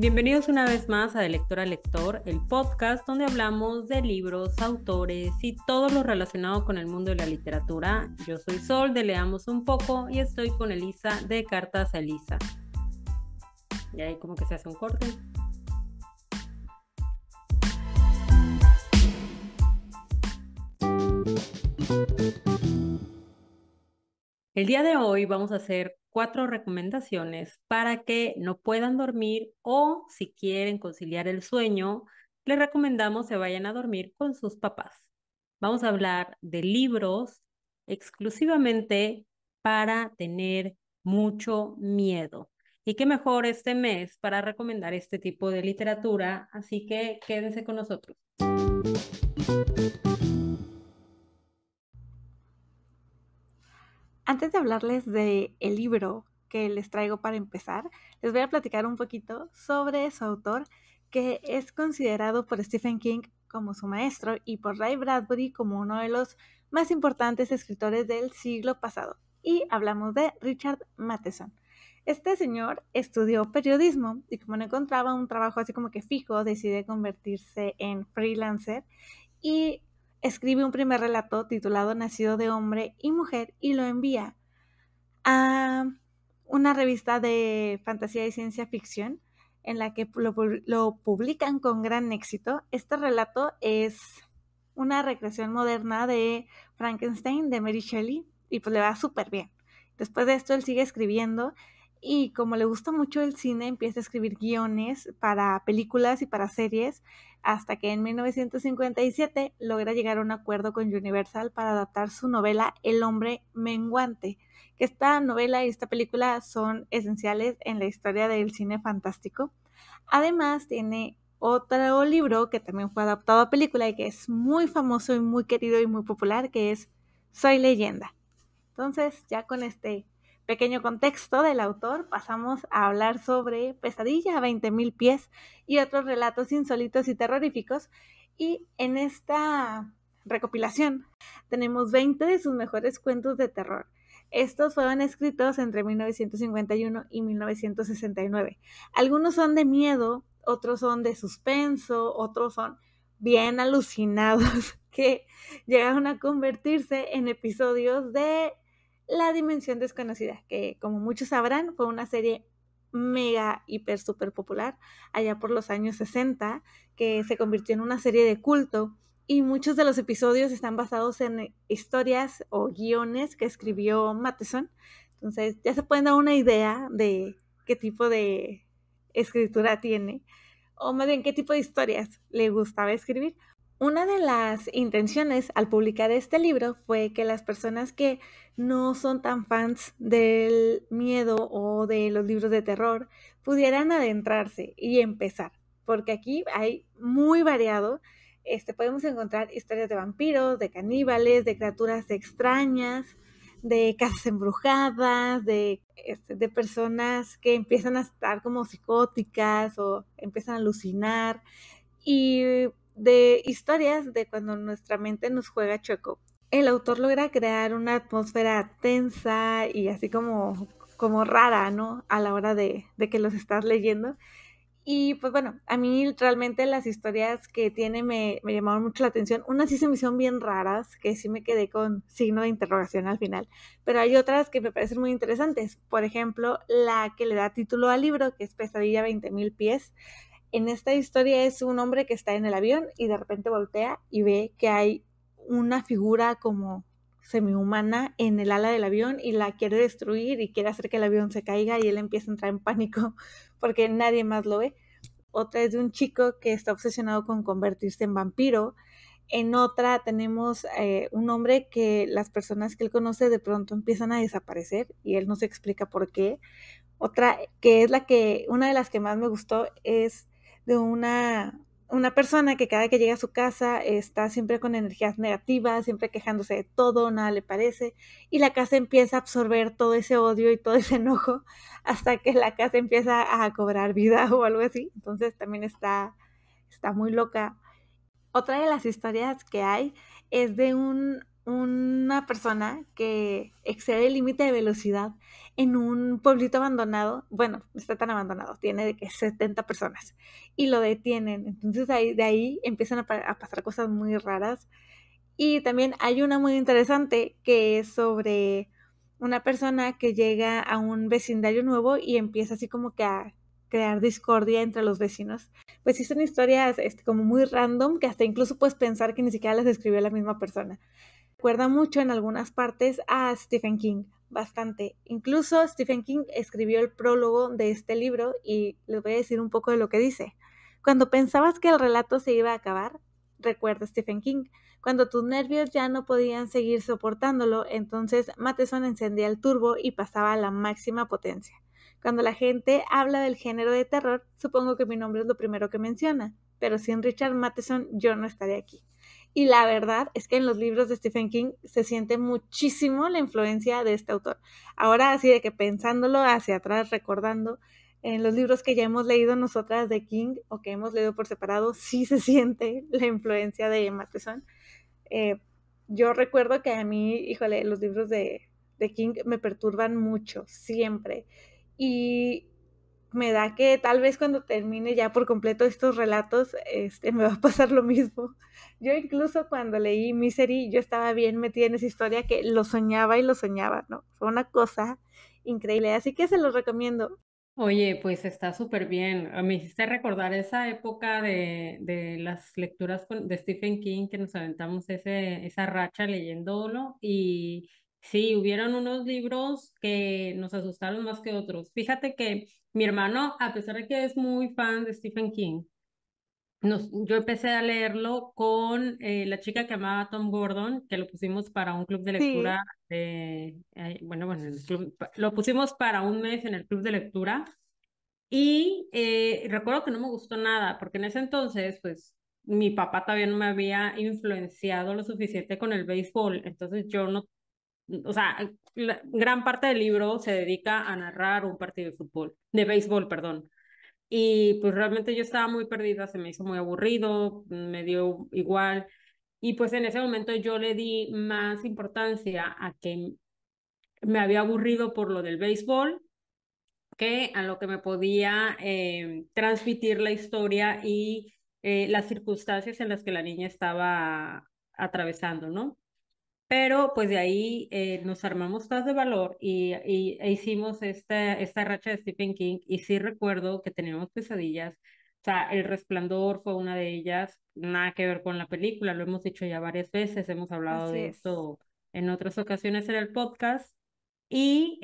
Bienvenidos una vez más a De Lector a Lector, el podcast donde hablamos de libros, autores y todo lo relacionado con el mundo de la literatura. Yo soy Sol de Leamos un poco y estoy con Elisa de Cartas a Elisa. Y ahí como que se hace un corte. El día de hoy vamos a hacer 4 recomendaciones para que no puedan dormir o si quieren conciliar el sueño, les recomendamos se vayan a dormir con sus papás. Vamos a hablar de libros exclusivamente para tener mucho miedo. Y qué mejor este mes para recomendar este tipo de literatura, así que quédense con nosotros. Antes de hablarles del libro que les traigo para empezar, les voy a platicar un poquito sobre su autor, que es considerado por Stephen King como su maestro y por Ray Bradbury como uno de los más importantes escritores del siglo pasado. Y hablamos de Richard Matheson. Este señor estudió periodismo y como no encontraba un trabajo así como que fijo, decide convertirse en freelancer y escribe un primer relato titulado Nacido de hombre y mujer y lo envía a una revista de fantasía y ciencia ficción en la que lo publican con gran éxito. Este relato es una recreación moderna de Frankenstein de Mary Shelley y pues le va súper bien. Después de esto él sigue escribiendo y como le gusta mucho el cine empieza a escribir guiones para películas y para series hasta que en 1957 logra llegar a un acuerdo con Universal para adaptar su novela El hombre menguante, que esta novela y esta película son esenciales en la historia del cine fantástico. Además tiene otro libro que también fue adaptado a película y que es muy famoso y muy querido y muy popular, que es Soy Leyenda. Entonces, ya con este pequeño contexto del autor, pasamos a hablar sobre Pesadilla a 20.000 pies y otros relatos insólitos y terroríficos. Y en esta recopilación tenemos 20 de sus mejores cuentos de terror. Estos fueron escritos entre 1951 y 1969. Algunos son de miedo, otros son de suspenso, otros son bien alucinados que llegaron a convertirse en episodios de La Dimensión Desconocida, que como muchos sabrán fue una serie mega, hiper, super popular allá por los años 60, que se convirtió en una serie de culto y muchos de los episodios están basados en historias o guiones que escribió Matheson. Entonces ya se pueden dar una idea de qué tipo de escritura tiene o más bien qué tipo de historias le gustaba escribir. Una de las intenciones al publicar este libro fue que las personas que no son tan fans del miedo o de los libros de terror pudieran adentrarse y empezar, porque aquí hay muy variado. Podemos encontrar historias de vampiros, de caníbales, de criaturas extrañas, de casas embrujadas, de personas que empiezan a estar como psicóticas o empiezan a alucinar y de historias de cuando nuestra mente nos juega chueco. El autor logra crear una atmósfera tensa y así como rara, ¿no? A la hora de que los estás leyendo. Y pues bueno, a mí realmente las historias que tiene me llamaron mucho la atención. Unas sí se me hicieron bien raras, que sí me quedé con signo de interrogación al final, pero hay otras que me parecen muy interesantes. Por ejemplo, la que le da título al libro, que es Pesadilla a 20.000 pies. En esta historia es un hombre que está en el avión y de repente voltea y ve que hay una figura como semihumana en el ala del avión y la quiere destruir y quiere hacer que el avión se caiga y él empieza a entrar en pánico porque nadie más lo ve. Otra es de un chico que está obsesionado con convertirse en vampiro. En otra tenemos un hombre que las personas que él conoce de pronto empiezan a desaparecer y él no se explica por qué. Otra que es una de las que más me gustó es de una persona que cada que llega a su casa está siempre con energías negativas, siempre quejándose de todo, nada le parece, y la casa empieza a absorber todo ese odio y todo ese enojo hasta que la casa empieza a cobrar vida o algo así. Entonces también está muy loca. Otra de las historias que hay es de un una persona que excede el límite de velocidad en un pueblito abandonado. Bueno, no está tan abandonado, tiene de que 70 personas y lo detienen. Entonces de ahí empiezan a pasar cosas muy raras. Y también hay una muy interesante que es sobre una persona que llega a un vecindario nuevo y empieza así como que a crear discordia entre los vecinos. Pues sí, son historias como muy random que hasta incluso puedes pensar que ni siquiera las escribió la misma persona. Recuerda mucho en algunas partes a Stephen King, bastante. Incluso Stephen King escribió el prólogo de este libro y les voy a decir un poco de lo que dice. Cuando pensabas que el relato se iba a acabar, recuerda Stephen King, cuando tus nervios ya no podían seguir soportándolo, entonces Matheson encendía el turbo y pasaba a la máxima potencia. Cuando la gente habla del género de terror, supongo que mi nombre es lo primero que menciona, pero sin Richard Matheson yo no estaría aquí. Y la verdad es que en los libros de Stephen King se siente muchísimo la influencia de este autor. Ahora así de que pensándolo hacia atrás, recordando, en los libros que ya hemos leído nosotras de King o que hemos leído por separado, sí se siente la influencia de Matheson. Yo recuerdo que a mí, híjole, los libros de King me perturban mucho, siempre. Y me da que tal vez cuando termine ya por completo estos relatos, me va a pasar lo mismo. Yo incluso cuando leí Misery, yo estaba bien metida en esa historia que lo soñaba y lo soñaba, ¿no? Fue una cosa increíble, así que se los recomiendo. Oye, pues está súper bien. Me hiciste recordar esa época de las lecturas de Stephen King que nos aventamos esa racha leyéndolo y sí, hubieron unos libros que nos asustaron más que otros. Fíjate que mi hermano, a pesar de que es muy fan de Stephen King, yo empecé a leerlo con La chica que amaba a Tom Gordon, que lo pusimos para un club de Sí, lectura bueno, lo pusimos para un mes en el club de lectura y recuerdo que no me gustó nada, porque en ese entonces, pues, mi papá todavía no me había influenciado lo suficiente con el béisbol, entonces yo no, o sea, gran parte del libro se dedica a narrar un partido de fútbol, de béisbol, perdón. Y pues realmente yo estaba muy perdida, se me hizo muy aburrido, me dio igual. Y pues en ese momento yo le di más importancia a que me había aburrido por lo del béisbol que a lo que me podía transmitir la historia y las circunstancias en las que la niña estaba atravesando, ¿no? Pero pues de ahí nos armamos todas de valor e hicimos esta racha de Stephen King y sí recuerdo que teníamos pesadillas. O sea, El Resplandor fue una de ellas, nada que ver con la película, lo hemos dicho ya varias veces, hemos hablado así de es. esto en otras ocasiones en el podcast. Y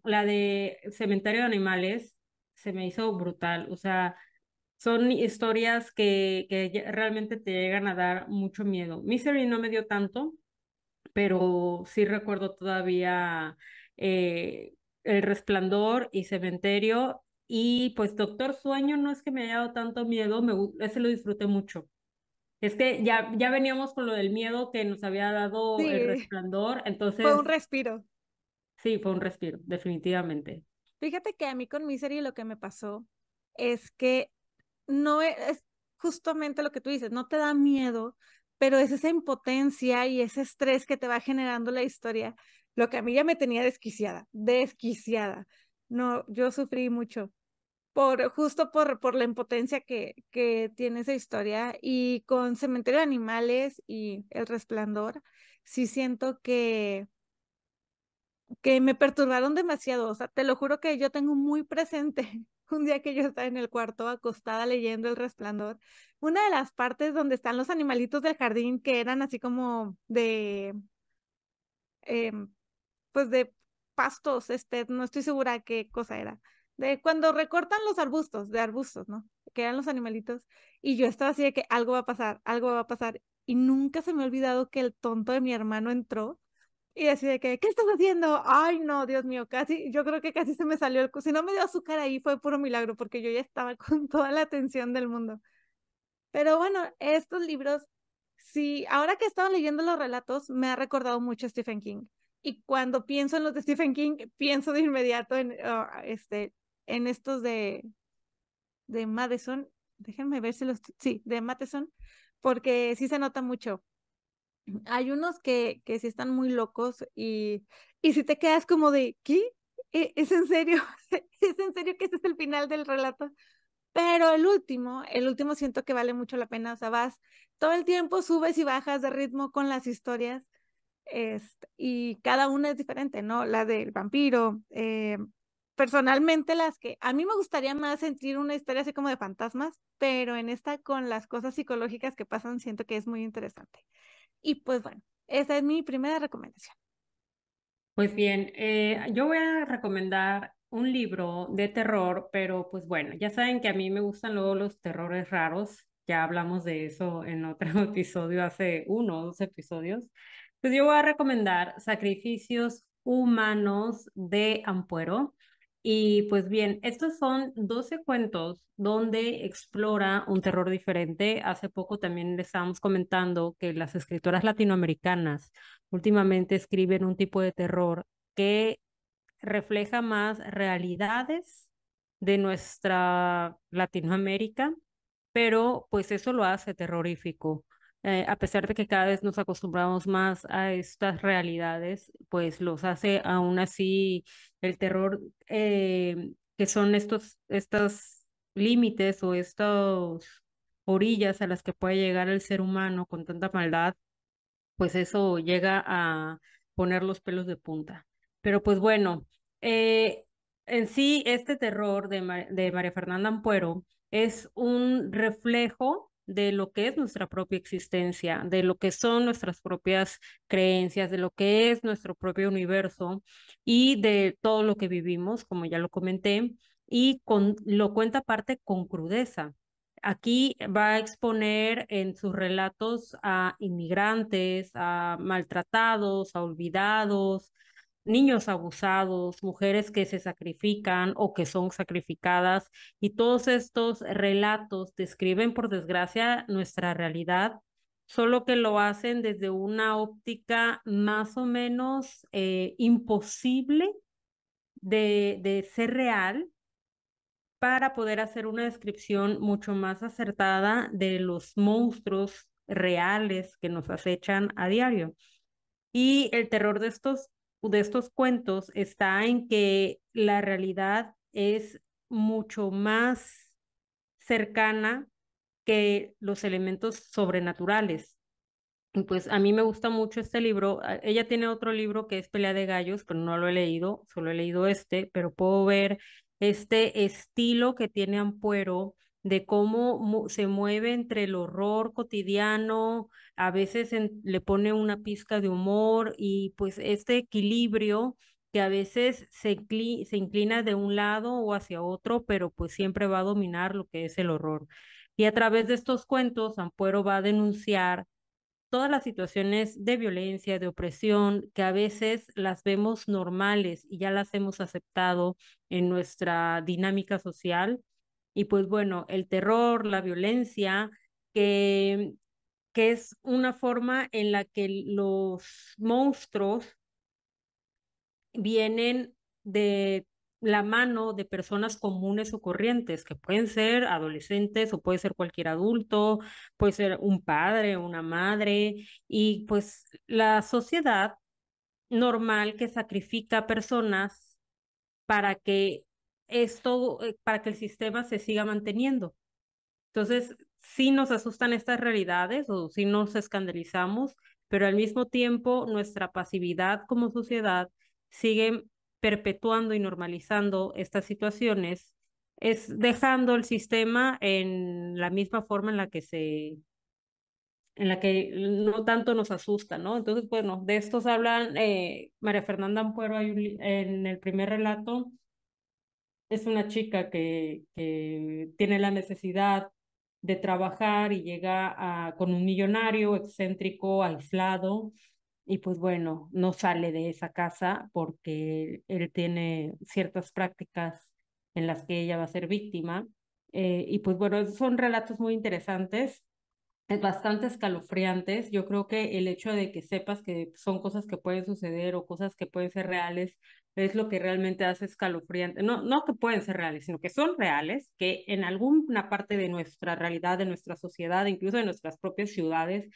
la de Cementerio de Animales se me hizo brutal. O sea, son historias que realmente te llegan a dar mucho miedo. Misery no me dio tanto, pero sí recuerdo todavía El Resplandor y Cementerio. Y pues Doctor Sueño no es que me haya dado tanto miedo, ese lo disfruté mucho. Es que ya veníamos con lo del miedo que nos había dado El Sí, Resplandor, fue un entonces respiro. sí, fue un respiro, definitivamente. Fíjate que a mí con Misery lo que me pasó es que no es justamente lo que tú dices, no te da miedo, pero es esa impotencia y ese estrés que te va generando la historia, lo que a mí ya me tenía desquiciada, desquiciada. No, yo sufrí mucho justo por la impotencia que tiene esa historia y con Cementerio de Animales y El Resplandor, sí siento que me perturbaron demasiado. O sea, te lo juro que yo tengo muy presente un día que yo estaba en el cuarto acostada leyendo El Resplandor, una de las partes donde están los animalitos del jardín que eran así como em, pues de pastos, no estoy segura qué cosa era. De cuando recortan los arbustos, de arbustos, ¿no? Que eran los animalitos. Y yo estaba así de que algo va a pasar, algo va a pasar. Y nunca se me ha olvidado que el tonto de mi hermano entró y así de que, ¿qué estás haciendo? Ay, no, Dios mío, casi, yo creo que casi se me salió si no me dio azúcar ahí fue puro milagro porque yo ya estaba con toda la atención del mundo. Pero bueno, estos libros, sí, ahora que he estado leyendo los relatos, me ha recordado mucho a Stephen King. Y cuando pienso en los de Stephen King, pienso de inmediato en estos de Madison. Déjenme ver si los, sí, de Matheson, porque sí se nota mucho. Hay unos que sí están muy locos y si te quedas como de, ¿qué? ¿Es en serio? ¿Es en serio que este es el final del relato? Pero el último siento que vale mucho la pena, o sea, vas todo el tiempo, subes y bajas de ritmo con las historias, y cada una es diferente, ¿no? La del vampiro, personalmente las que a mí me gustaría más sentir una historia así como de fantasmas, pero en esta con las cosas psicológicas que pasan siento que es muy interesante. Y pues bueno, esa es mi primera recomendación. Pues bien, yo voy a recomendar un libro de terror, pero pues bueno, ya saben que a mí me gustan luego los terrores raros. Ya hablamos de eso en otro episodio, hace 1 o 2 episodios. Pues yo voy a recomendar Sacrificios Humanos de Ampuero. Y pues bien, estos son 12 cuentos donde explora un terror diferente. Hace poco también le estábamos comentando que las escritoras latinoamericanas últimamente escriben un tipo de terror que refleja más realidades de nuestra Latinoamérica, pero pues eso lo hace terrorífico. A pesar de que cada vez nos acostumbramos más a estas realidades, pues los hace aún así el terror, que son estos límites o estas orillas a las que puede llegar el ser humano con tanta maldad, pues eso llega a poner los pelos de punta. Pero pues bueno, en sí este terror de María Fernanda Ampuero es un reflejo de lo que es nuestra propia existencia, de lo que son nuestras propias creencias, de lo que es nuestro propio universo y de todo lo que vivimos, como ya lo comenté, y lo cuenta aparte con crudeza. Aquí va a exponer en sus relatos a inmigrantes, a maltratados, a olvidados, niños abusados, mujeres que se sacrifican o que son sacrificadas. Y todos estos relatos describen, por desgracia, nuestra realidad, solo que lo hacen desde una óptica más o menos imposible de ser real para poder hacer una descripción mucho más acertada de los monstruos reales que nos acechan a diario. Y el terror de estos cuentos está en que la realidad es mucho más cercana que los elementos sobrenaturales. Y pues a mí me gusta mucho este libro. Ella tiene otro libro que es Pelea de Gallos, pero no lo he leído, solo he leído este, pero puedo ver este estilo que tiene Ampuero de cómo se mueve entre el horror cotidiano, a veces le pone una pizca de humor y pues este equilibrio que a veces se inclina de un lado o hacia otro, pero pues siempre va a dominar lo que es el horror. Y a través de estos cuentos, Ampuero va a denunciar todas las situaciones de violencia, de opresión, que a veces las vemos normales y ya las hemos aceptado en nuestra dinámica social. Y pues bueno, el terror, la violencia, que, que es una forma en la que los monstruos vienen de la mano de personas comunes o corrientes, que pueden ser adolescentes o puede ser cualquier adulto, puede ser un padre, una madre, y pues la sociedad normal que sacrifica personas para que para que el sistema se siga manteniendo. Entonces, sí nos asustan estas realidades o sí nos escandalizamos, pero al mismo tiempo nuestra pasividad como sociedad sigue perpetuando y normalizando estas situaciones, es dejando el sistema en la misma forma en la que no tanto nos asusta, ¿no? Entonces, bueno, de estos hablan María Fernanda Ampuero en el primer relato. Es una chica que tiene la necesidad de trabajar y llega con un millonario excéntrico, aislado, y pues bueno, no sale de esa casa porque él tiene ciertas prácticas en las que ella va a ser víctima. Y pues bueno, son relatos muy interesantes, es bastante escalofriantes. Yo creo que el hecho de que sepas que son cosas que pueden suceder o cosas que pueden ser reales es lo que realmente hace escalofriante. No, no que pueden ser reales, sino que son reales, que en alguna parte de nuestra realidad, de nuestra sociedad, incluso de nuestras propias ciudades,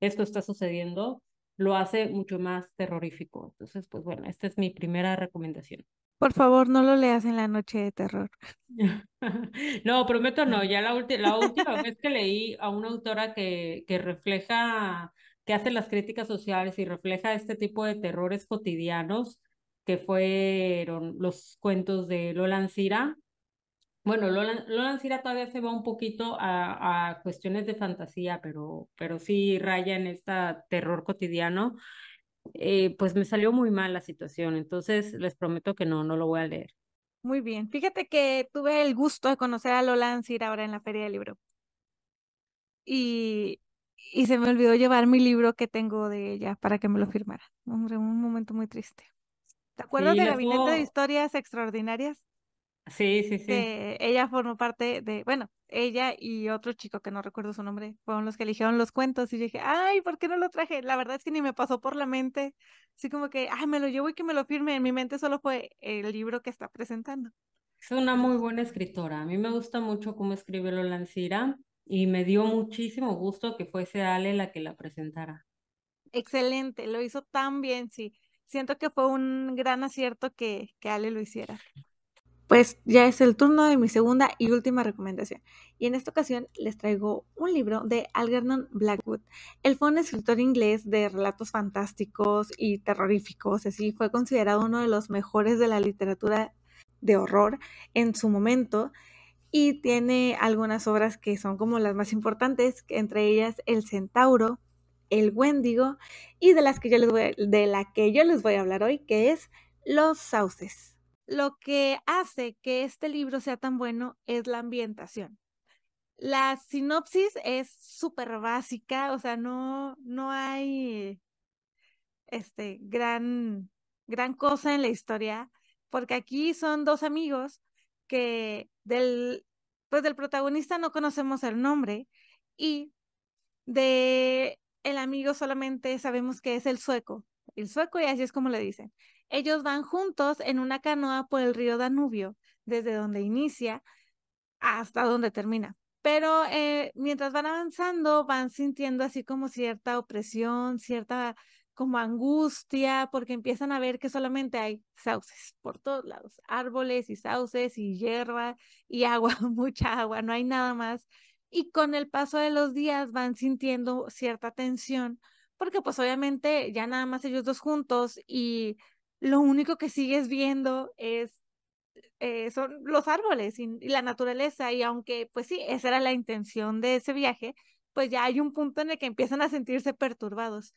esto está sucediendo, lo hace mucho más terrorífico. Entonces, pues bueno, esta es mi primera recomendación. Por favor, no lo leas en la noche de terror. No, prometo no. Ya la última vez que leí a una autora que refleja, que hace las críticas sociales y refleja este tipo de terrores cotidianos, que fueron los cuentos de Lola Ancira. Bueno, Lola Ancira todavía se va un poquito a cuestiones de fantasía, pero sí raya en este terror cotidiano. Pues me salió muy mal la situación, entonces les prometo que no, no lo voy a leer. Muy bien. Fíjate que tuve el gusto de conocer a Lola Ancir ahora en la Feria del Libro. Y, y se me olvidó llevar mi libro que tengo de ella para que me lo firmara. Hombre, un momento muy triste. ¿Te acuerdas Sí, de le Gabinete de fue. Historias Extraordinarias? Sí, sí, sí. Que ella formó parte de, bueno, ella y otro chico que no recuerdo su nombre, fueron los que eligieron los cuentos y yo dije, ay, ¿por qué no lo traje? La verdad es que ni me pasó por la mente, así como que, ay, me lo llevo y que me lo firme. En mi mente solo fue el libro que está presentando. Es una Pero muy buena escritora. A mí me gusta mucho cómo escribe Lola Ancira y me dio muchísimo gusto que fuese Ale la que la presentara. excelente, lo hizo tan bien, sí. Siento que fue un gran acierto que Ale lo hiciera. Pues ya es el turno de mi segunda y última recomendación. Y en esta ocasión les traigo un libro de Algernon Blackwood. Él fue un escritor inglés de relatos fantásticos y terroríficos. Así fue considerado uno de los mejores de la literatura de horror en su momento. Y tiene algunas obras que son como las más importantes, entre ellas El Centauro, El Wendigo y de la que yo les voy a hablar hoy, que es Los Sauces. Lo que hace que este libro sea tan bueno es la ambientación. La sinopsis es súper básica, o sea, no hay gran cosa en la historia, porque aquí son dos amigos que pues del protagonista no conocemos el nombre y de el amigo solamente sabemos que es el sueco y así es como le dicen. Ellos van juntos en una canoa por el río Danubio, desde donde inicia hasta donde termina. Pero mientras van avanzando, van sintiendo así como cierta opresión, cierta como angustia, porque empiezan a ver que solamente hay sauces por todos lados, árboles y sauces y hierba y agua, mucha agua, no hay nada más. Y con el paso de los días van sintiendo cierta tensión, porque pues obviamente ya nada más ellos dos juntos y lo único que sigues viendo son los árboles y la naturaleza, y aunque pues sí, esa era la intención de ese viaje, pues ya hay un punto en el que empiezan a sentirse perturbados.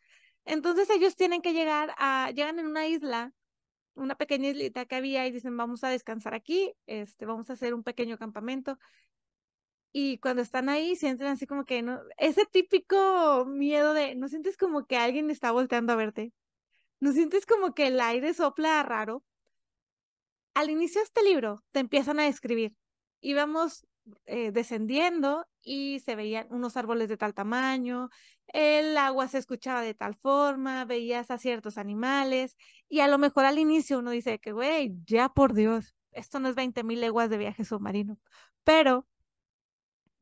Entonces ellos llegan en una isla, una pequeña islita que había y dicen, vamos a descansar aquí, vamos a hacer un pequeño campamento. Y cuando están ahí, sienten así como que, ¿no? Ese típico miedo de, ¿no sientes como que alguien está volteando a verte? ¿No sientes como que el aire sopla raro? Al inicio de este libro te empiezan a describir. Íbamos descendiendo y se veían unos árboles de tal tamaño, el agua se escuchaba de tal forma, veías a ciertos animales y a lo mejor al inicio uno dice que, güey, ya por Dios, esto no es 20,000 leguas de viaje submarino, pero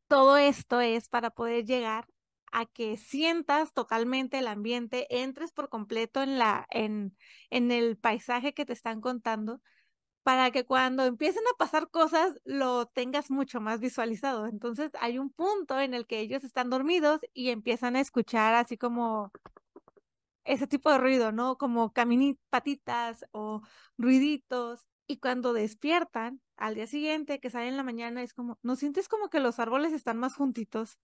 todo esto es para poder llegar a que sientas totalmente el ambiente, entres por completo en el paisaje que te están contando para que cuando empiecen a pasar cosas lo tengas mucho más visualizado. Entonces hay un punto en el que ellos están dormidos y empiezan a escuchar así como ese tipo de ruido, ¿no? Como patitas o ruiditos. Y cuando despiertan al día siguiente, que salen en la mañana, es como, ¿no sientes como que los árboles están más juntitos?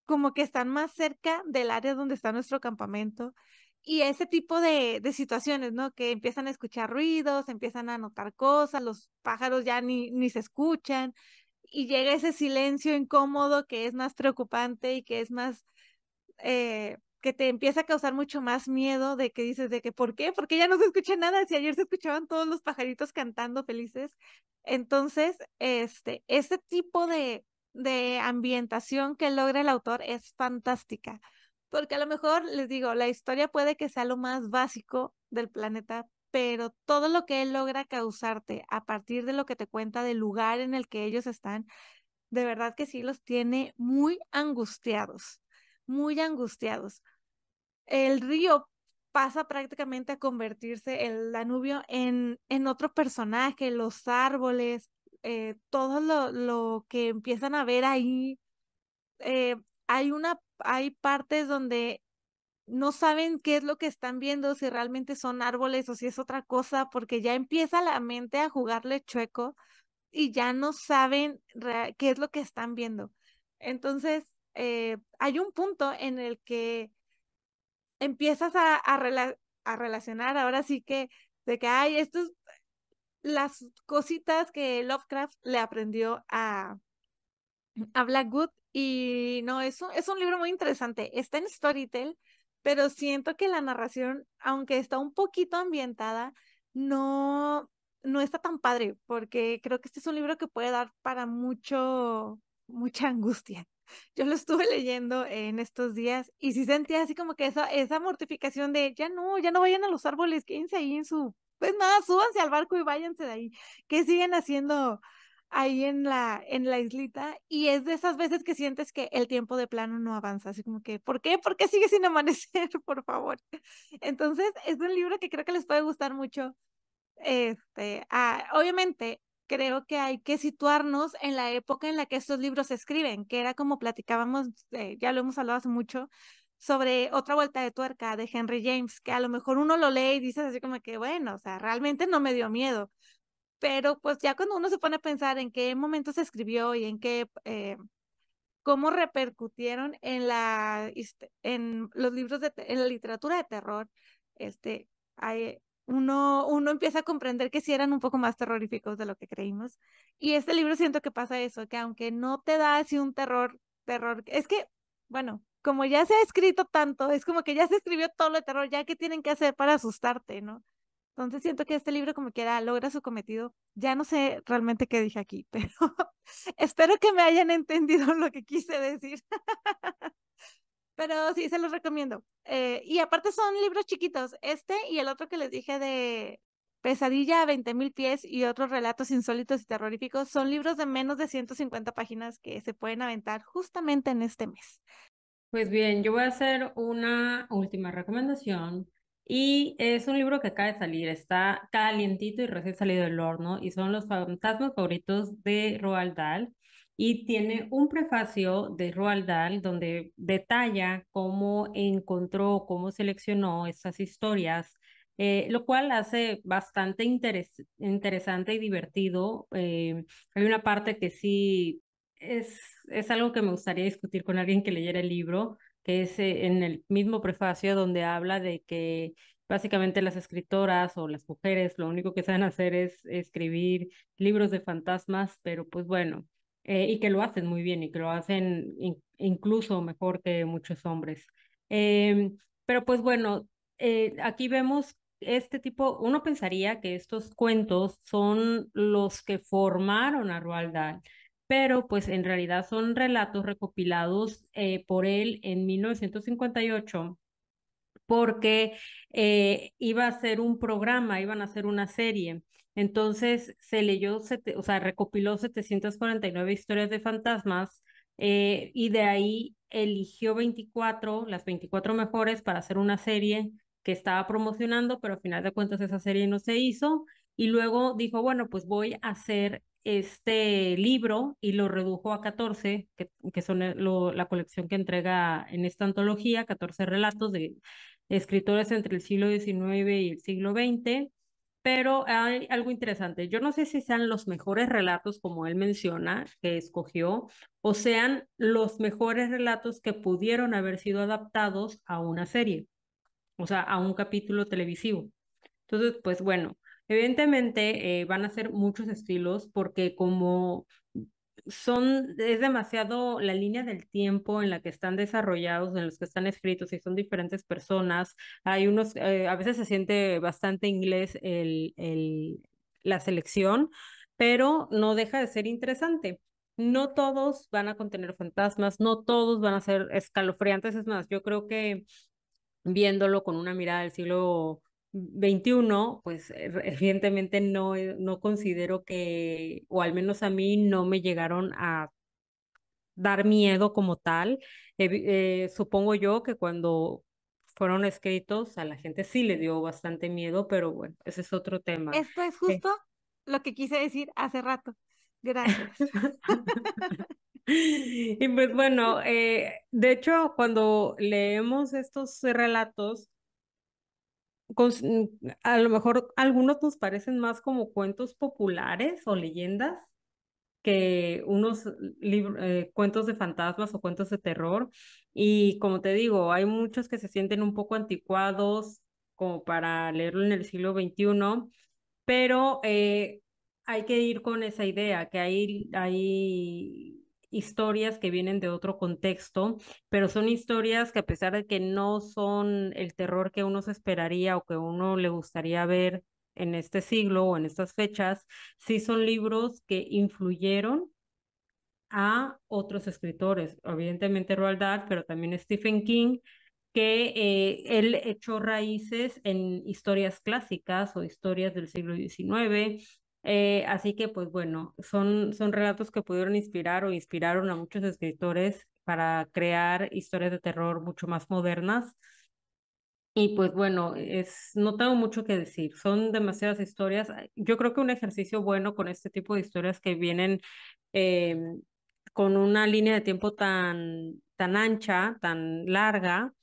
Como que están más cerca del área donde está nuestro campamento. Y ese tipo de situaciones, ¿no? Que empiezan a escuchar ruidos, empiezan a notar cosas, los pájaros ya ni se escuchan, y llega ese silencio incómodo que es más preocupante y que es más que te empieza a causar mucho más miedo de que dices de que ¿por qué? Porque ya no se escucha nada, si ayer se escuchaban todos los pajaritos cantando felices. Entonces, este tipo de ambientación que logra el autor es fantástica, porque a lo mejor les digo, la historia puede que sea lo más básico del planeta, pero todo lo que él logra causarte a partir de lo que te cuenta del lugar en el que ellos están, de verdad que sí los tiene muy angustiados, muy angustiados. el río pasa prácticamente a convertirse el Danubio en otro personaje, los árboles, todo lo que empiezan a ver ahí. eh, hay partes donde no saben qué es lo que están viendo, si realmente son árboles o si es otra cosa, porque ya empieza la mente a jugarle chueco y ya no saben qué es lo que están viendo. Entonces, hay un punto en el que empiezas a relacionar ahora sí que de que hay estos, las cositas que Lovecraft le aprendió a Blackwood y no, es un libro muy interesante. Está en Storytel, pero siento que la narración, aunque está un poquito ambientada, no, no está tan padre, porque creo que este es un libro que puede dar para mucha angustia. Yo lo estuve leyendo en estos días y sí sentía así como que esa mortificación de ya no vayan a los árboles, quédense ahí en su, pues nada, súbanse al barco y váyanse de ahí. ¿Qué siguen haciendo ahí en la islita? Y es de esas veces que sientes que el tiempo de plano no avanza, así como que, ¿por qué? ¿Por qué sigue sin amanecer? Por favor. Entonces, es un libro que creo que les puede gustar mucho. Obviamente, creo que hay que situarnos en la época en la que estos libros se escriben, que era como platicábamos, ya lo hemos hablado hace mucho, sobre Otra vuelta de tuerca de Henry James, que a lo mejor uno lo lee y dices así como que, bueno, o sea, realmente no me dio miedo, pero pues ya cuando uno se pone a pensar en qué momento se escribió y en qué, cómo repercutieron en en los libros en la literatura de terror, este, uno empieza a comprender que sí eran un poco más terroríficos de lo que creímos. Y este libro siento que pasa eso, que aunque no te da así un terror, es que, bueno, como ya se ha escrito tanto, es como que ya se escribió todo lo de terror, ya qué tienen que hacer para asustarte, ¿no? Entonces siento que este libro como quiera logra su cometido. Ya no sé realmente qué dije aquí, pero espero que me hayan entendido lo que quise decir. Pero sí, se los recomiendo. Y aparte son libros chiquitos. Este y el otro que les dije de Pesadilla a 20.000 pies y otros relatos insólitos y terroríficos son libros de menos de 150 páginas que se pueden aventar justamente en este mes. Pues bien, yo voy a hacer una última recomendación y es un libro que acaba de salir, está calientito y recién salido del horno y son Los fantasmas favoritos de Roald Dahl y tiene un prefacio de Roald Dahl donde detalla cómo encontró, cómo seleccionó estas historias, lo cual hace bastante interesante y divertido. Hay una parte que sí es algo que me gustaría discutir con alguien que leyera el libro, que es en el mismo prefacio donde habla de que básicamente las escritoras o las mujeres lo único que saben hacer es escribir libros de fantasmas, pero pues bueno, y que lo hacen muy bien y que lo hacen incluso mejor que muchos hombres. Em, pero pues bueno, aquí vemos este tipo, uno pensaría que estos cuentos son los que formaron a Roald Dahl, pero pues en realidad son relatos recopilados por él en 1958 porque iba a ser un programa, iban a hacer una serie. Entonces se leyó, o sea, recopiló 749 historias de fantasmas y de ahí eligió 24, las 24 mejores para hacer una serie que estaba promocionando, pero al final de cuentas esa serie no se hizo. Y luego dijo, bueno, pues voy a hacer este libro y lo redujo a 14, que son la colección que entrega en esta antología, 14 relatos de escritores entre el siglo XIX y el siglo XX, pero hay algo interesante. Yo no sé si sean los mejores relatos, como él menciona, que escogió, o sean los mejores relatos que pudieron haber sido adaptados a una serie, o sea, a un capítulo televisivo. Entonces, pues bueno, evidentemente van a ser muchos estilos porque como es demasiado la línea del tiempo en la que están desarrollados, en los que están escritos y son diferentes personas. Hay unos, a veces se siente bastante inglés la selección, pero no deja de ser interesante. No todos van a contener fantasmas, no todos van a ser escalofriantes. Es más, yo creo que viéndolo con una mirada del siglo XXI, pues evidentemente no considero que, o al menos a mí no me llegaron a dar miedo como tal. Supongo yo que cuando fueron escritos, a la gente sí le dio bastante miedo, pero bueno, ese es otro tema. Esto es Eh, justo lo que quise decir hace rato. Gracias. Y pues bueno, de hecho, cuando leemos estos relatos, a lo mejor algunos nos parecen más como cuentos populares o leyendas que unos cuentos de fantasmas o cuentos de terror. Y como te digo, hay muchos que se sienten un poco anticuados como para leerlo en el siglo XXI, pero hay que ir con esa idea, que hay historias que vienen de otro contexto, pero son historias que a pesar de que no son el terror que uno se esperaría o que uno le gustaría ver en este siglo o en estas fechas, sí son libros que influyeron a otros escritores, evidentemente Roald Dahl, pero también Stephen King, que él echó raíces en historias clásicas o historias del siglo XIX. Así que, pues bueno, son relatos que pudieron inspirar o inspiraron a muchos escritores para crear historias de terror mucho más modernas. Y pues bueno, no tengo mucho que decir, son demasiadas historias. Yo creo que un ejercicio bueno con este tipo de historias que vienen eh, con una línea de tiempo tan ancha, tan larga,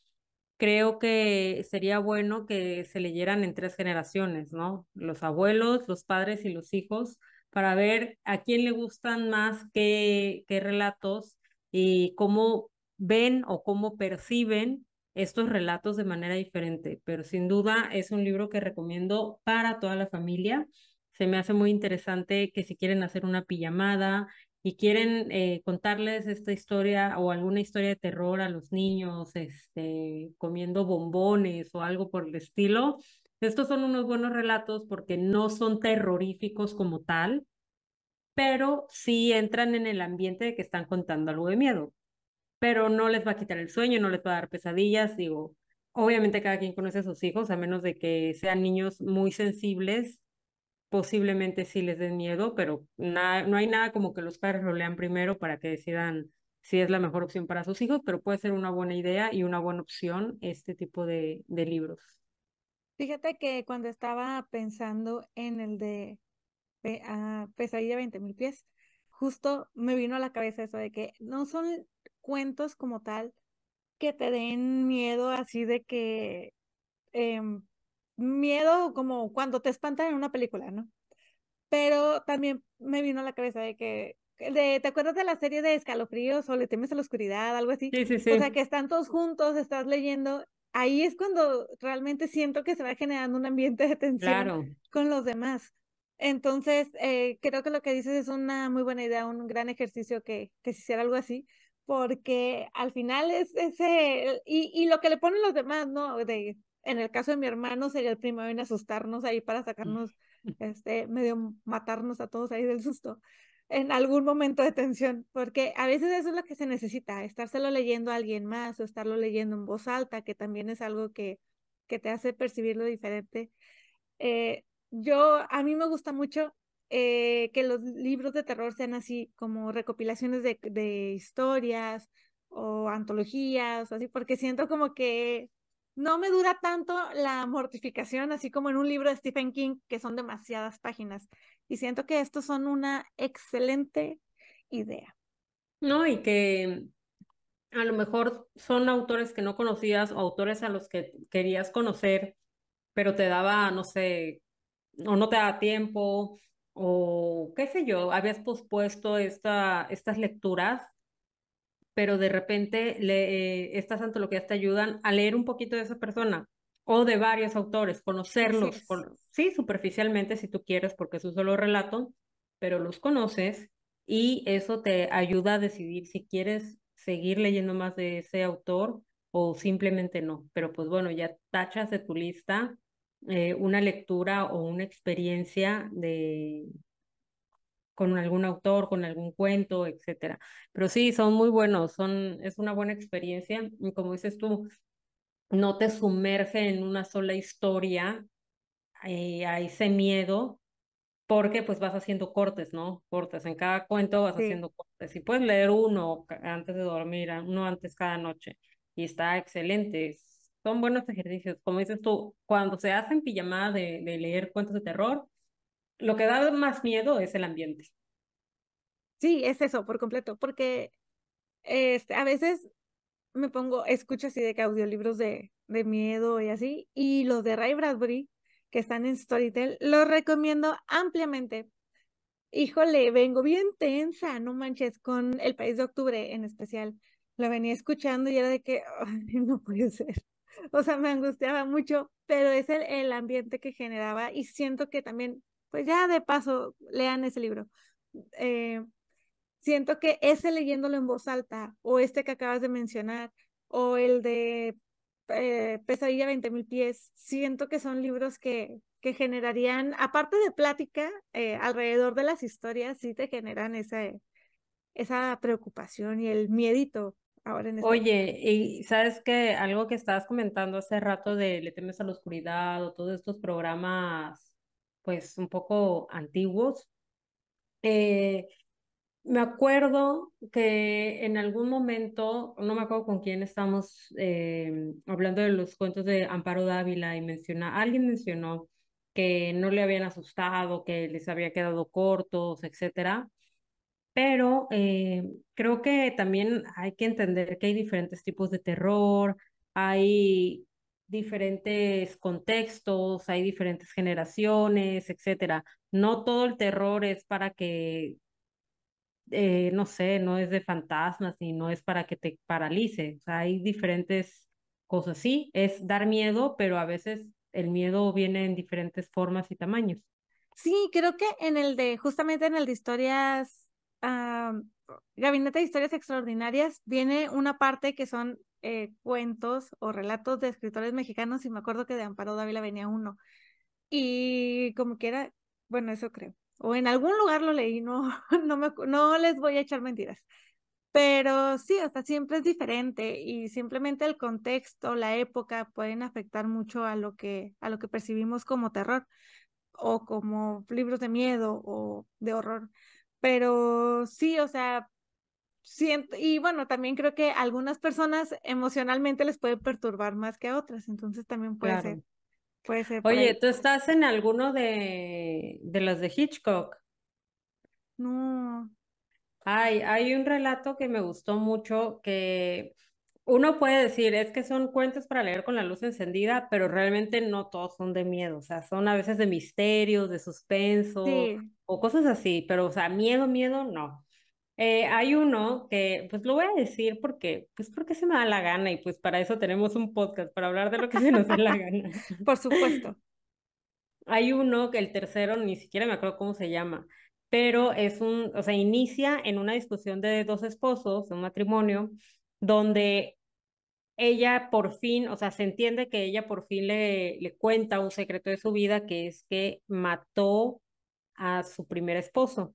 creo que sería bueno que se leyeran en tres generaciones, ¿no? Los abuelos, los padres y los hijos, para ver a quién le gustan más qué relatos y cómo ven o cómo perciben estos relatos de manera diferente. Pero sin duda es un libro que recomiendo para toda la familia. Se me hace muy interesante que si quieren hacer una pijamada, y quieren contarles esta historia o alguna historia de terror a los niños, comiendo bombones o algo por el estilo, estos son unos buenos relatos porque no son terroríficos como tal, pero sí entran en el ambiente de que están contando algo de miedo, pero no les va a quitar el sueño, no les va a dar pesadillas, digo. Obviamente cada quien conoce a sus hijos, a menos de que sean niños muy sensibles, posiblemente sí les den miedo, pero no hay nada como que los padres lo lean primero para que decidan si es la mejor opción para sus hijos, pero puede ser una buena idea y una buena opción este tipo de libros. Fíjate que cuando estaba pensando en el de Pesadilla 20.000 pies, justo me vino a la cabeza eso de que no son cuentos como tal que te den miedo así de que em, miedo como cuando te espantan en una película, ¿no? Pero también me vino a la cabeza de que, ¿te acuerdas de la serie de Escalofríos o Le temes a la oscuridad, algo así? Sí, sí, O sea, sí, que están todos juntos, estás leyendo, ahí es cuando realmente siento que se va generando un ambiente de tensión claro. con los demás. Entonces, creo que lo que dices es una muy buena idea, un gran ejercicio que se hiciera algo así, porque al final es ese, y lo que le ponen los demás, ¿no? En el caso de mi hermano sería el primero en asustarnos ahí para sacarnos medio matarnos a todos ahí del susto en algún momento de tensión, porque a veces eso es lo que se necesita, estárselo leyendo a alguien más o estarlo leyendo en voz alta, que también es algo que te hace percibirlo diferente. A mí me gusta mucho que los libros de terror sean así como recopilaciones de historias o antologías, así, porque siento como que no me dura tanto la mortificación, así como en un libro de Stephen King, que son demasiadas páginas. Y siento que estos son una excelente idea. No, y que a lo mejor son autores que no conocías o autores a los que querías conocer, pero te daba, no sé, o no te daba tiempo, o qué sé yo, habías pospuesto estas lecturas, pero de repente estas antologías te ayudan a leer un poquito de esa persona o de varios autores, Así conocerlos, es. sí, superficialmente si tú quieres, porque es un solo relato, pero los conoces y eso te ayuda a decidir si quieres seguir leyendo más de ese autor o simplemente no. Pero pues bueno, ya tachas de tu lista una lectura o una experiencia con algún autor, con algún cuento, etcétera. Pero sí, son muy buenos, es una buena experiencia y como dices tú, no te sumerge en una sola historia, a ese miedo, porque pues vas haciendo cortes, ¿no? Cortes, en cada cuento vas Sí. haciendo cortes y puedes leer uno antes de dormir, uno antes cada noche y está excelente. son buenos ejercicios. Como dices tú, cuando se hacen pijamada de leer cuentos de terror, lo que da más miedo es el ambiente. Sí, es eso, por completo, porque a veces me pongo, escucho así de que audiolibros de miedo y así, y los de Ray Bradbury, que están en Storytel, los recomiendo ampliamente. Híjole, vengo bien tensa, no manches, con El País de Octubre en especial. Lo venía escuchando y era de que, "Ay, no puede ser". O sea, me angustiaba mucho, pero es el ambiente que generaba y siento que también, pues ya de paso, lean ese libro. Eh, Siento que ese leyéndolo en voz alta, o este que acabas de mencionar, o el de Pesadilla 20.000 pies, siento que son libros que generarían, aparte de plática, alrededor de las historias, sí te generan esa preocupación y el miedito ahora en esta época. Oye, y sabes que algo que estabas comentando hace rato de Le temes a la oscuridad o todos estos programas, pues un poco antiguos. eh, Me acuerdo que en algún momento, no me acuerdo con quién estamos hablando de los cuentos de Amparo Dávila y alguien mencionó que no le habían asustado, que les había quedado cortos, etcétera. Pero creo que también hay que entender que hay diferentes tipos de terror, hay diferentes contextos, hay diferentes generaciones, etcétera. No todo el terror es para que no sé, no es de fantasmas ni no es para que te paralice. O sea, hay diferentes cosas. Sí, es dar miedo, pero a veces el miedo viene en diferentes formas y tamaños. Sí, creo que justamente en el de historias, Gabinete de Historias Extraordinarias, viene una parte que son cuentos o relatos de escritores mexicanos, y me acuerdo que de Amparo Dávila venía uno. Y como que era, bueno, eso creo. O en algún lugar lo leí, no, no les voy a echar mentiras. Pero sí, o sea, siempre es diferente y simplemente el contexto, la época pueden afectar mucho a lo que percibimos como terror o como libros de miedo o de horror. Pero sí, o sea, siento, y bueno, también creo que a algunas personas emocionalmente les puede perturbar más que a otras, entonces también Claro. puede ser por Oye, ahí. ¿tú estás en alguno de las de Hitchcock? No, Hay un relato que me gustó mucho que uno puede decir, es que son cuentos para leer con la luz encendida, pero realmente no todos son de miedo, o sea, son a veces de misterios, de suspenso sí, o cosas así, pero o sea, miedo, miedo, no. Hay uno que, pues lo voy a decir porque, pues porque se me da la gana y pues para eso tenemos un podcast, para hablar de lo que se nos dé la gana. por supuesto. Hay uno que el tercero ni siquiera me acuerdo cómo se llama, pero o sea, inicia en una discusión de dos esposos, de un matrimonio, donde ella por fin, o sea, se entiende que ella por fin le cuenta un secreto de su vida, que es que mató a su primer esposo.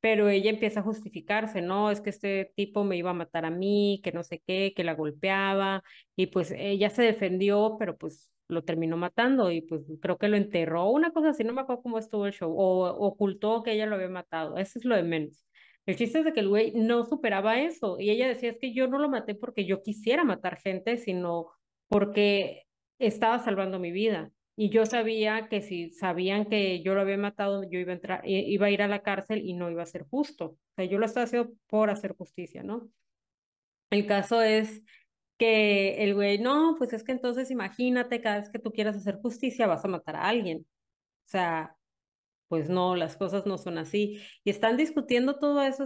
Pero ella empieza a justificarse, no, es que este tipo me iba a matar a mí, que no sé qué, que la golpeaba, y pues ella se defendió, pero pues lo terminó matando y pues creo que lo enterró, una cosa así, no me acuerdo cómo estuvo el show, o ocultó que ella lo había matado, eso es lo de menos. El chiste es de que el güey no superaba eso, y ella decía, es que yo no lo maté porque yo quisiera matar gente, sino porque estaba salvando mi vida. Y yo sabía que si sabían que yo lo había matado, yo iba a entrar, iba a ir a la cárcel y no iba a ser justo. O sea, yo lo estaba haciendo por hacer justicia, ¿no? El caso es que el güey, no, pues es que entonces imagínate, cada vez que tú quieras hacer justicia vas a matar a alguien. O sea, pues no, las cosas no son así. Y están discutiendo todo eso,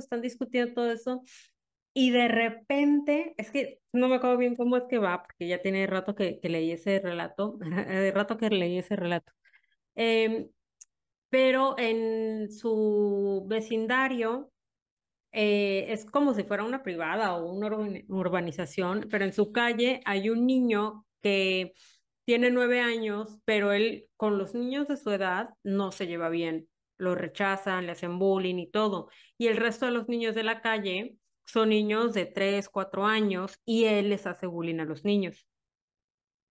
y de repente, es que no me acuerdo bien cómo es que va, porque ya tiene rato que leí ese relato, de rato que leí ese relato. Em, pero en su vecindario es como si fuera una privada o una urbanización, pero en su calle hay un niño que tiene 9 años, pero él con los niños de su edad no se lleva bien, lo rechazan, le hacen bullying y todo. Y el resto de los niños de la calle son niños de 3, 4 años y él les hace bullying a los niños.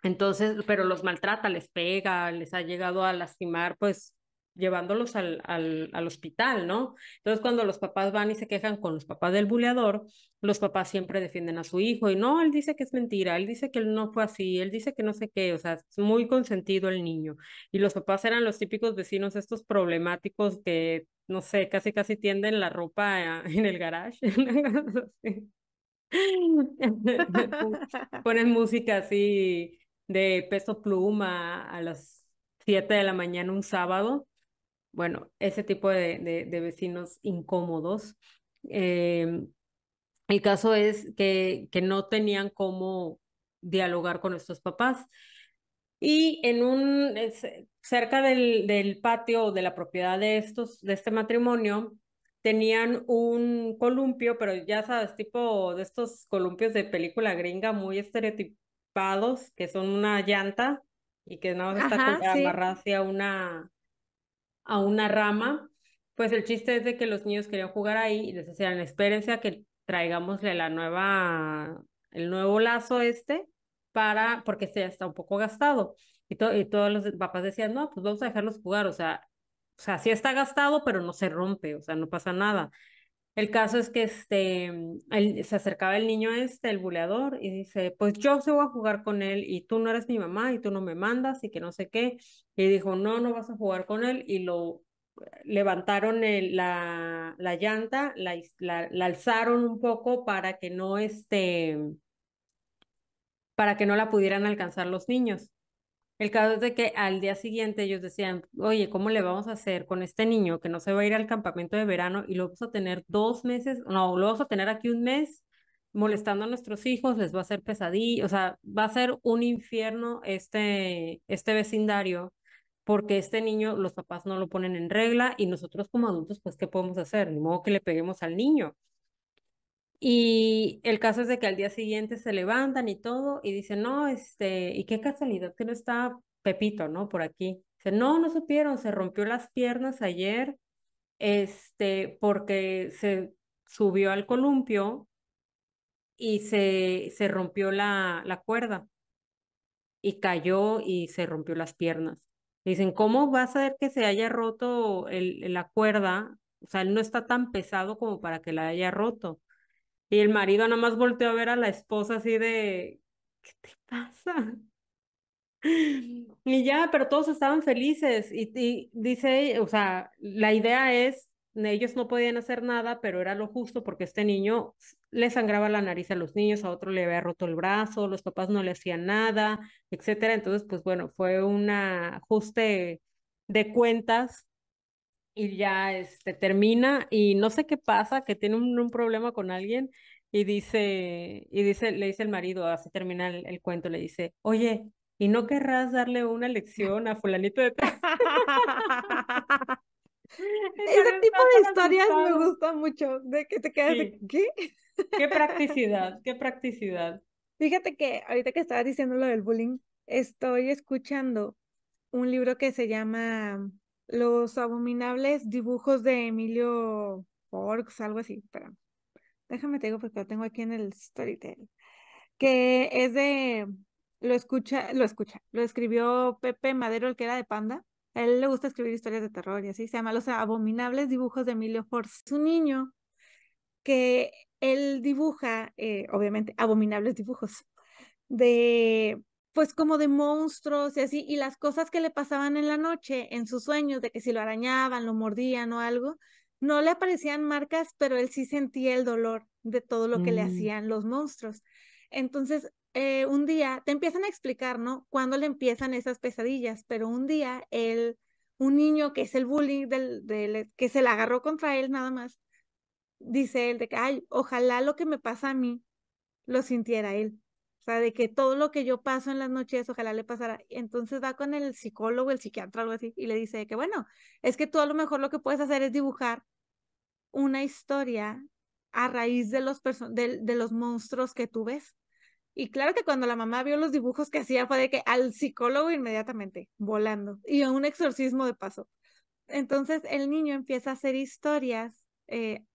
Entonces, pero los maltrata, les pega, les ha llegado a lastimar, pues llevándolos al hospital, ¿no? Entonces, cuando los papás van y se quejan con los papás del buleador, los papás siempre defienden a su hijo y no, él dice que es mentira, él dice que él no fue así, él dice que no sé qué, o sea, es muy consentido el niño. Y los papás eran los típicos vecinos estos problemáticos que, no sé, casi casi tienden la ropa en el garage. Sí. Ponen música así de Peso Pluma a las 7 de la mañana un sábado. Bueno, ese tipo de vecinos incómodos. Eh, el caso es que no tenían cómo dialogar con nuestros papás. Y cerca del patio de la propiedad de este matrimonio, tenían un columpio, pero ya sabes, tipo de estos columpios de película gringa muy estereotipados, que son una llanta y que nada más está Ajá, sí. amarrada hacia a una rama. Pues el chiste es de que los niños querían jugar ahí y les decían, espérense a que traigámosle el nuevo lazo porque este ya está un poco gastado. Y todos los papás decían, no, pues vamos a dejarlos jugar, o sea, sí está gastado, pero no se rompe, o sea, no pasa nada. El caso es que se acercaba el niño el buleador, y dice, pues yo se voy a jugar con él y tú no eres mi mamá y tú no me mandas y que no sé qué. Y dijo, no, no vas a jugar con él y lo levantaron la llanta, la alzaron un poco para que no la pudieran alcanzar los niños. El caso es de que al día siguiente ellos decían, oye, ¿cómo le vamos a hacer con este niño que no se va a ir al campamento de verano y lo vamos a tener 2 meses, no, lo vamos a tener aquí un mes molestando a nuestros hijos, les va a hacer pesadilla, o sea, va a ser un infierno este vecindario porque este niño los papás no lo ponen en regla y nosotros como adultos, pues, ¿qué podemos hacer? Ni modo que le peguemos al niño. Y el caso es de que al día siguiente se levantan y todo y dicen, no, y qué casualidad que no está Pepito, ¿no? Por aquí. Dice, no, no supieron, se rompió las piernas ayer, porque se subió al columpio y se rompió la cuerda y cayó y se rompió las piernas. Dicen, ¿cómo vas a ver que se haya roto la cuerda? O sea, él no está tan pesado como para que la haya roto. Y el marido nada más volteó a ver a la esposa así de, ¿qué te pasa? Y ya, pero todos estaban felices. Y dice, o sea, la idea es, ellos no podían hacer nada, pero era lo justo porque este niño le sangraba la nariz a los niños, a otro le había roto el brazo, los papás no le hacían nada, etcétera. Entonces, pues bueno, fue un ajuste de cuentas y ya termina y no sé qué pasa, que tiene un problema con alguien le dice el marido, así termina el cuento, le dice, oye, ¿y no querrás darle una lección a fulanito de tal? El Ese marido tipo está de tan historias me asustado. gusta mucho, de que te quedas de, Sí, ¿qué? qué practicidad, qué practicidad. Fíjate que ahorita que estabas diciendo lo del bullying, estoy escuchando un libro que se llama Los abominables dibujos de Emilio Forks, algo así. Espera, déjame te digo porque lo tengo aquí en el Storytel. Que es lo escribió Pepe Madero, el que era de Panda. A él le gusta escribir historias de terror y así. Se llama Los abominables dibujos de Emilio Forks. Es un niño que él dibuja, obviamente, abominables dibujos de, pues como de monstruos y así, y las cosas que le pasaban en la noche, en sus sueños, de que si lo arañaban, lo mordían o algo, no le aparecían marcas, pero él sí sentía el dolor de todo lo que le Mm, hacían los monstruos. Entonces, un día te empiezan a explicar, ¿no? Cuándo le empiezan esas pesadillas, pero un día un niño que es el bullying que se la agarró contra él nada más, dice él de que, ay, ojalá lo que me pasa a mí lo sintiera él. O sea, de que todo lo que yo paso en las noches, ojalá le pasara. Entonces va con el psicólogo, el psiquiatra, algo así, y le dice que, bueno, es que tú a lo mejor lo que puedes hacer es dibujar una historia a raíz de los monstruos que tú ves. Y claro que cuando la mamá vio los dibujos que hacía fue de que al psicólogo inmediatamente, volando, y a un exorcismo de paso. Entonces el niño empieza a hacer historias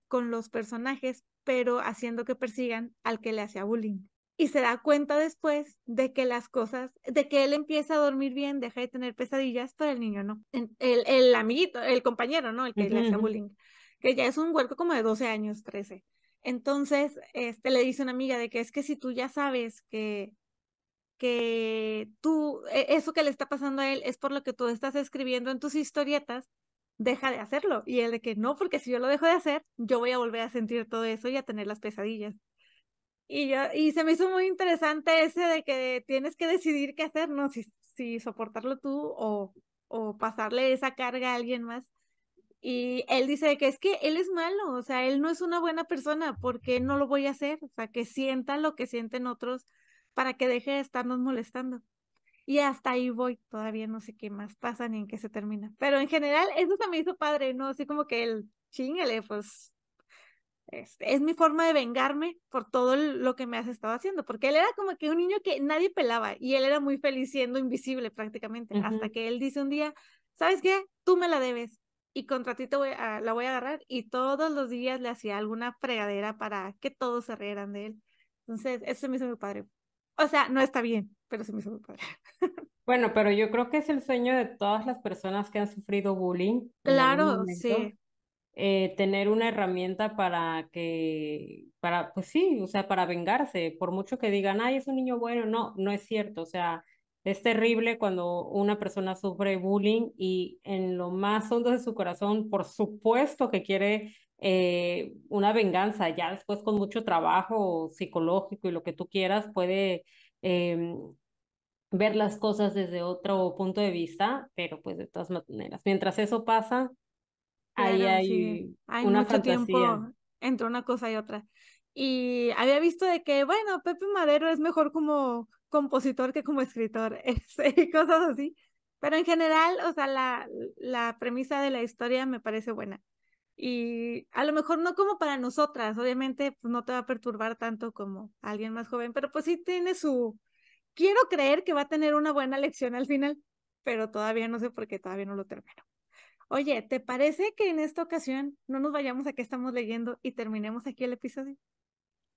con los personajes, pero haciendo que persigan al que le hacía bullying. y se da cuenta después de que las cosas, de que él empieza a dormir bien, deja de tener pesadillas, pero el niño no. El amiguito, el compañero, ¿no? El que Ujú, le hacía ujú. bullying, que ya es un huerco como de 12 años, 13. Entonces, le dice una amiga de que es que si tú ya sabes que tú, eso que le está pasando a él es por lo que tú estás escribiendo en tus historietas, deja de hacerlo. Y él de que no, porque si yo lo dejo de hacer, yo voy a volver a sentir todo eso y a tener las pesadillas. Y se me hizo muy interesante ese de que tienes que decidir qué hacer, ¿no? Si soportarlo tú o pasarle esa carga a alguien más. Y él dice que es que él es malo, o sea, él no es una buena persona, porque no lo voy a hacer? O sea, que sienta lo que sienten otros para que deje de estarnos molestando. Y hasta ahí voy, todavía no sé qué más pasa ni en qué se termina. Pero en general, eso se me hizo padre, ¿no? Así como que el chingale, pues es mi forma de vengarme por todo lo que me has estado haciendo, porque él era como que un niño que nadie pelaba y él era muy feliz siendo invisible prácticamente, hasta Ujú. que él dice un día, ¿sabes qué? Tú me la debes y contra ti la voy a agarrar y todos los días le hacía alguna fregadera para que todos se rieran de él. Entonces, eso se me hizo muy padre. O sea, no está bien, pero se me hizo muy padre. Bueno, pero yo creo que es el sueño de todas las personas que han sufrido bullying en algún Claro, momento, sí, tener una herramienta pues sí, o sea, para vengarse, por mucho que digan, ay, es un niño bueno, no, no es cierto, o sea, es terrible cuando una persona sufre bullying y en lo más hondo de su corazón, por supuesto que quiere una venganza, ya después con mucho trabajo psicológico y lo que tú quieras, puede ver las cosas desde otro punto de vista, pero pues de todas maneras, mientras eso pasa, ahí claro, sí. hay Hay una mucho fantasía. tiempo entre una cosa y otra. Y había visto de que, bueno, Pepe Madero es mejor como compositor que como escritor, y cosas así. Pero en general, o sea, la premisa de la historia me parece buena. Y a lo mejor no como para nosotras, obviamente, pues no te va a perturbar tanto como alguien más joven, pero pues sí tiene su... Quiero creer que va a tener una buena lección al final, pero todavía no sé por qué todavía no lo termino. Oye, ¿te parece que en esta ocasión no nos vayamos a qué estamos leyendo y terminemos aquí el episodio?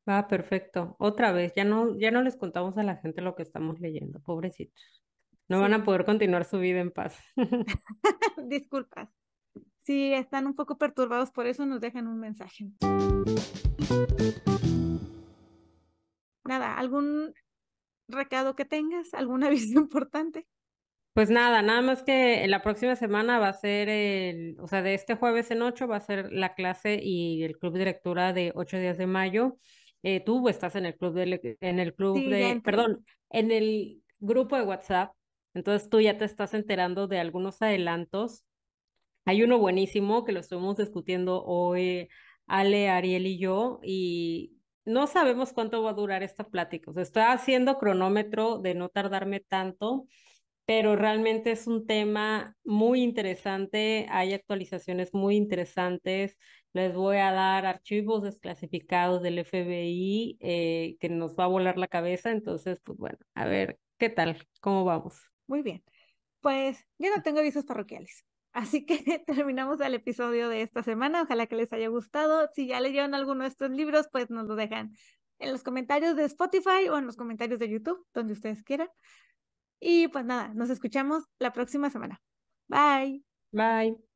Va, perfecto. Otra vez, ya no les contamos a la gente lo que estamos leyendo, pobrecitos. No van a Sí, poder continuar su vida en paz. disculpas. Si están un poco perturbados por eso, nos dejan un mensaje. Nada, ¿algún recado que tengas? ¿Algún aviso importante? Pues nada, nada más que la próxima semana va a ser o sea, de este jueves en 8 va a ser la clase y el club de lectura de 8 días de mayo. Tú estás en el club Sí, ya de, entré. perdón, en el grupo de WhatsApp. Entonces tú ya te estás enterando de algunos adelantos. Hay uno buenísimo que lo estuvimos discutiendo hoy, Ale, Ariel y yo, y no sabemos cuánto va a durar esta plática. O sea, estoy haciendo cronómetro de no tardarme tanto, pero realmente es un tema muy interesante. Hay actualizaciones muy interesantes. Les voy a dar archivos desclasificados del FBI que nos va a volar la cabeza. Entonces, pues bueno, a ver, ¿qué tal? ¿Cómo vamos? Muy bien. Pues yo no tengo avisos parroquiales. Así que terminamos el episodio de esta semana. Ojalá que les haya gustado. Si ya leyeron alguno de estos libros, pues nos lo dejan en los comentarios de Spotify o en los comentarios de YouTube, donde ustedes quieran. Y pues nada, nos escuchamos la próxima semana. Bye. Bye.